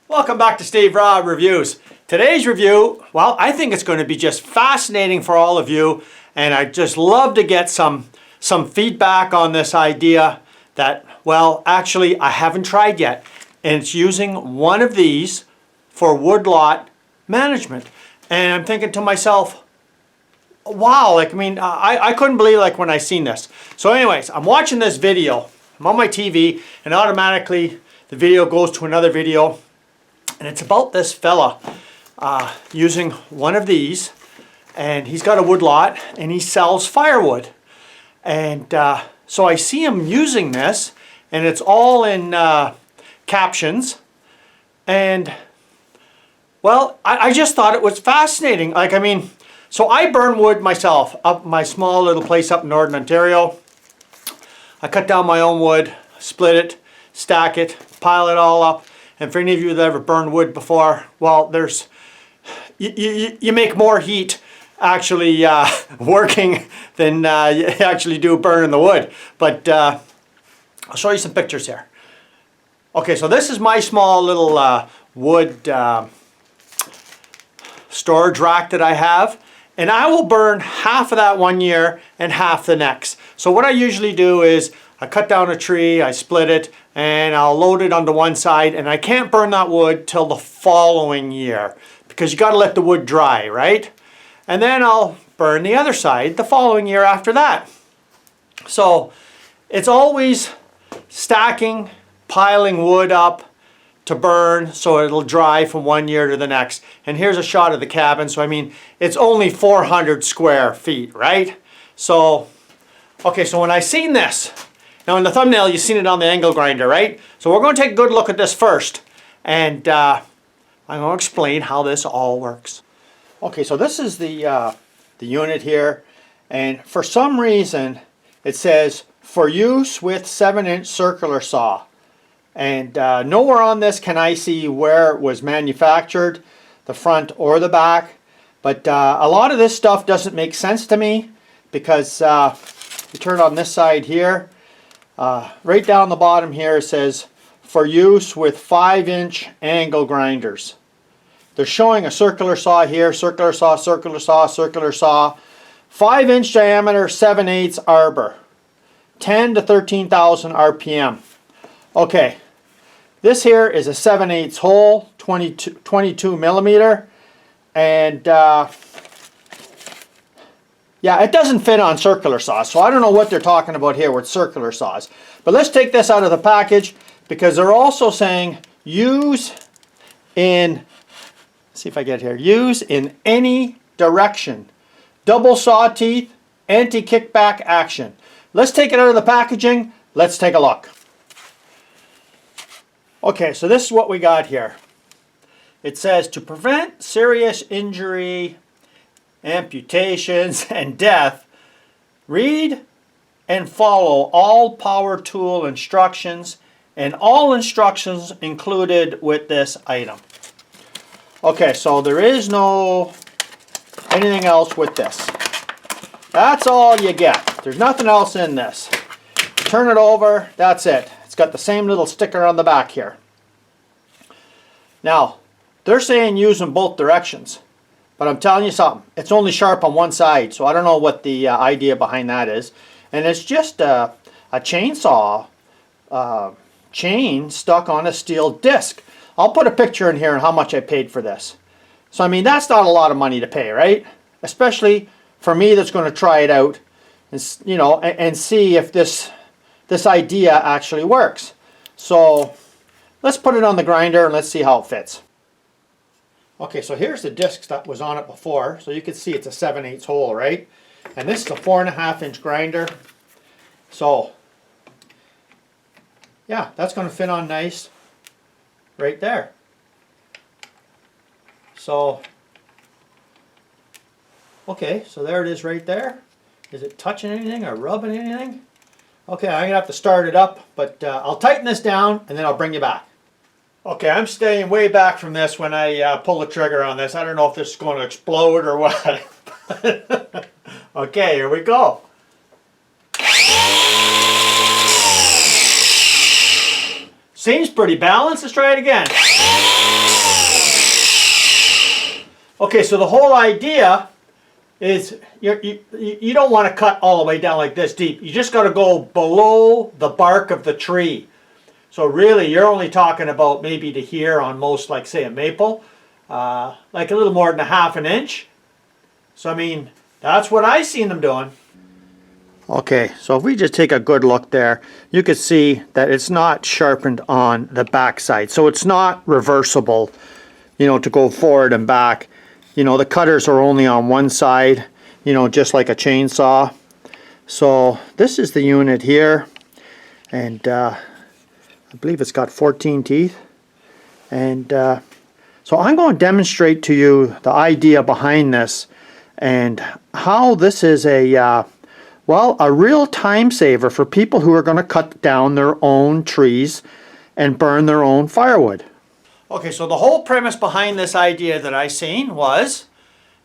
Welcome back to Steve Raw Reviews. Today's review, well, I think it's going to be just fascinating for all of you, and I'd just love to get some feedback on this idea that, well, actually I haven't tried yet, and it's using one of these for woodlot management. And I'm thinking to myself, wow, I couldn't believe when I seen this. So anyways, I'm watching this video, I'm on my TV, and automatically the video goes to another video. And it's about this fella using one of these, and he's got a woodlot and he sells firewood. And so I see him using this, and it's all in captions. And well, I just thought it was fascinating. So I burn wood myself up my small little place up in Northern Ontario. I cut down my own wood, split it, stack it, pile it all up. And for any of you that ever burned wood before, well, you make more heat actually working than you actually do burning the wood. But I'll show you some pictures here. Okay, so this is my small little wood storage rack that I have. And I will burn half of that one year and half the next. So what I usually do is I cut down a tree, I split it, and I'll load it onto one side, and I can't burn that wood till the following year because you got to let the wood dry, right? And then I'll burn the other side the following year after that. So it's always stacking, piling wood up to burn so it'll dry from one year to the next. And here's a shot of the cabin. So it's only 400 square feet, right? So, okay, so when I seen this, now in the thumbnail you've seen it on the angle grinder, right? So we're going to take a good look at this first, and I'm going to explain how this all works. Okay, so this is the unit here, and for some reason it says for use with 7-inch circular saw. And nowhere on this can I see where it was manufactured, the front or the back. But a lot of this stuff doesn't make sense to me because you turn on this side here, right down the bottom here it says for use with 5-inch angle grinders. They're showing a circular saw here, circular saw, circular saw, circular saw, 5-inch diameter, 7/8 arbor, 10 to 13,000 RPM. Okay, this here is a 7/8 hole, 22 millimeter, and yeah, it doesn't fit on circular saws, so I don't know what they're talking about here with circular saws. But let's take this out of the package because they're also saying use in, see if I get here, use in any direction. Double saw teeth, anti-kickback action. Let's take it out of the packaging. Let's take a look. Okay, so this is what we got here. It says to prevent serious injury, amputations, and death, read and follow all power tool instructions and all instructions included with this item. Okay, so there is no anything else with this. That's all you get. There's nothing else in this. Turn it over, that's it. It's got the same little sticker on the back here. Now, they're saying use in both directions. But I'm telling you something, it's only sharp on one side, so I don't know what the idea behind that is. And it's just a chainsaw chain stuck on a steel disc. I'll put a picture in here on how much I paid for this. So that's not a lot of money to pay, right? Especially for me that's going to try it out and, and see if this idea actually works. So let's put it on the grinder and let's see how it fits. Okay, so here's the disc that was on it before. So you can see it's a 7/8 hole, right? And this is a 4.5-inch grinder. So, yeah, that's going to fit on nice right there. So, okay, so there it is right there. Is it touching anything or rubbing anything? Okay, I'm going to have to start it up, but I'll tighten this down and then I'll bring you back. Okay, I'm staying way back from this when I pull the trigger on this. I don't know if this is going to explode or what. Okay, here we go. Seems pretty balanced. Let's try it again. Okay, so the whole idea is you don't want to cut all the way down like this deep. You just got to go below the bark of the tree. So really, you're only talking about maybe to here on most, like say a maple, like a little more than a half an inch. So I mean, that's what I seen them doing. Okay, so if we just take a good look there, you can see that it's not sharpened on the back side. So it's not reversible, you know, to go forward and back. You know, the cutters are only on one side, you know, just like a chainsaw. So this is the unit here, and I believe it's got 14 teeth. And so I'm going to demonstrate to you the idea behind this and how this is a well, a real time saver for people who are going to cut down their own trees and burn their own firewood. Okay, so the whole premise behind this idea that I seen was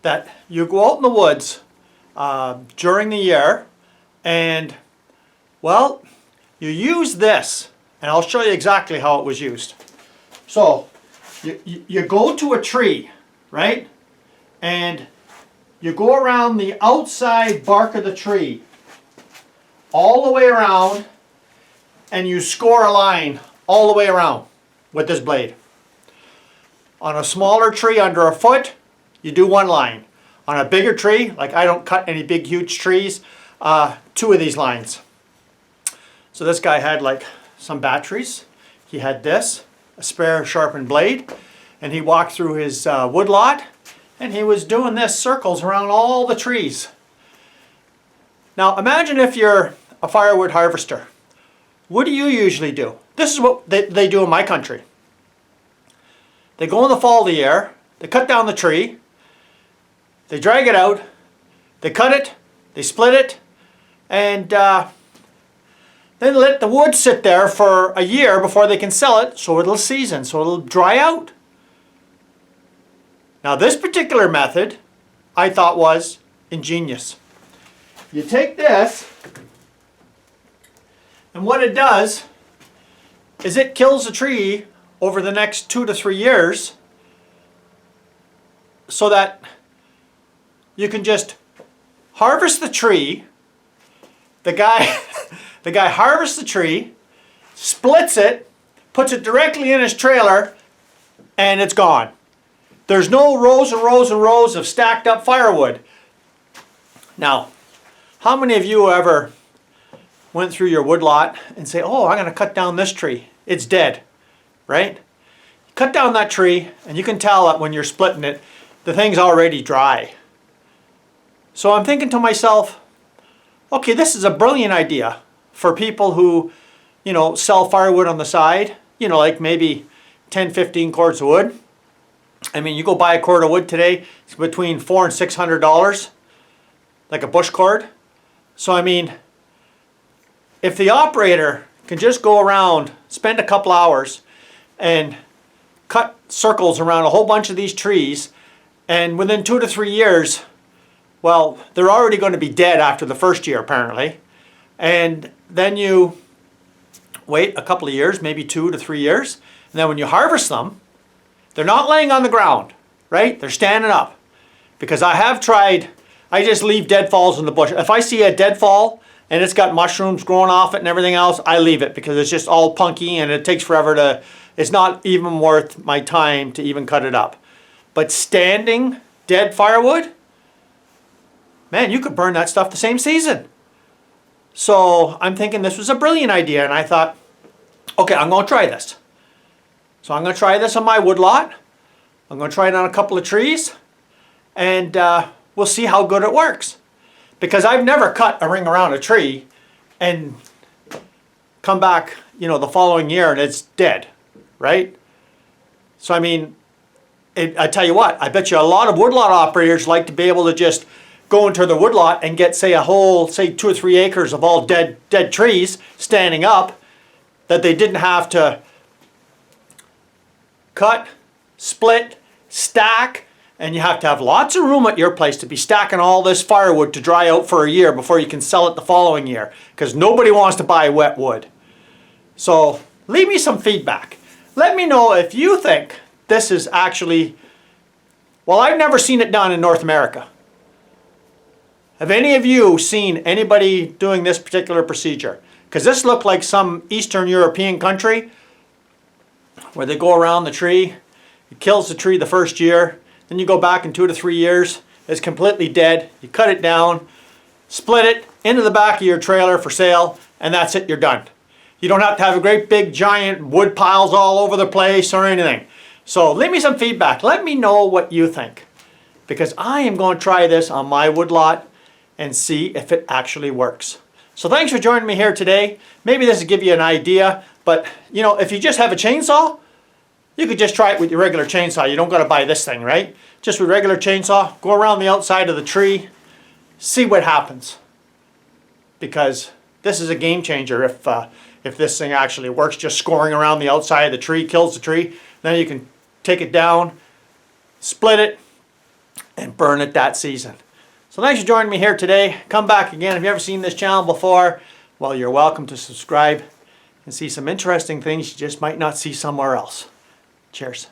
that you go out in the woods during the year and, well, you use this, and I'll show you exactly how it was used. So you go to a tree, right? And you go around the outside bark of the tree all the way around, and you score a line all the way around with this blade. On a smaller tree under a foot, you do one line. On a bigger tree, like I don't cut any big huge trees, 2 of these lines. So this guy had like some batteries. He had this, a spare sharpened blade, and he walked through his wood lot, and he was doing this circles around all the trees. Now imagine if you're a firewood harvester. What do you usually do? This is what they do in my country. They go in the fall of the year, they cut down the tree, they drag it out, they cut it, they split it, and then let the wood sit there for a year before they can sell it, so it'll season, so it'll dry out. Now this particular method I thought was ingenious. You take this, and what it does is it kills the tree over the next 2 to 3 years so that you can just harvest the tree. The guy harvests the tree, splits it, puts it directly in his trailer, and it's gone. There's no rows and rows and rows of stacked up firewood. Now, how many of you ever went through your wood lot and say, oh, I'm going to cut down this tree. It's dead, right? You cut down that tree, and you can tell that when you're splitting it, the thing's already dry. So I'm thinking to myself, okay, this is a brilliant idea for people who, you know, sell firewood on the side, you know, like maybe 10, 15 cords of wood. I mean, you go buy a cord of wood today, it's between $400 and $600, like a bush cord. So I mean, if the operator can just go around, spend a couple hours, and cut circles around a whole bunch of these trees, and within 2 to 3 years, well, they're already going to be dead after the first year apparently, and then you wait a couple of years, maybe 2 to 3 years, and then when you harvest them, they're not laying on the ground, right? They're standing up. Because I have tried, I just leave deadfalls in the bush. If I see a deadfall and it's got mushrooms growing off it and everything else, I leave it because it's just all punky and it takes forever to, it's not even worth my time to even cut it up. But standing dead firewood, man, you could burn that stuff the same season. So I'm thinking this was a brilliant idea, and I thought, okay, I'm going to try this. So I'm going to try this on my wood lot. I'm going to try it on a couple of trees, and we'll see how good it works. Because I've never cut a ring around a tree and come back, you know, the following year and it's dead, right? So I mean, I tell you what, I bet you a lot of woodlot operators like to be able to just go into the woodlot and get, say, a whole, say, 2 or 3 acres of all dead trees standing up that they didn't have to cut, split, stack, and you have to have lots of room at your place to be stacking all this firewood to dry out for a year before you can sell it the following year, because nobody wants to buy wet wood. So leave me some feedback. Let me know if you think this is actually, Well, I've never seen it done in North America. Have any of you seen anybody doing this particular procedure? Because this looked like some Eastern European country where they go around the tree, it kills the tree the first year, then you go back in 2 to 3 years, it's completely dead, you cut it down, split it into the back of your trailer for sale, and that's it, you're done. You don't have to have a great big giant wood piles all over the place or anything. So leave me some feedback, let me know what you think, because I am going to try this on my woodlot and see if it actually works. So thanks for joining me here today. Maybe this will give you an idea, but you know, if you just have a chainsaw, you could just try it with your regular chainsaw. You don't got to buy this thing, right? Just with regular chainsaw, go around the outside of the tree, see what happens. Because this is a game changer if this thing actually works. Just scoring around the outside of the tree kills the tree. Then you can take it down, split it, and burn it that season. So thanks for joining me here today. Come back again. If you've ever seen this channel before, well, you're welcome to subscribe and see some interesting things you just might not see somewhere else. Cheers.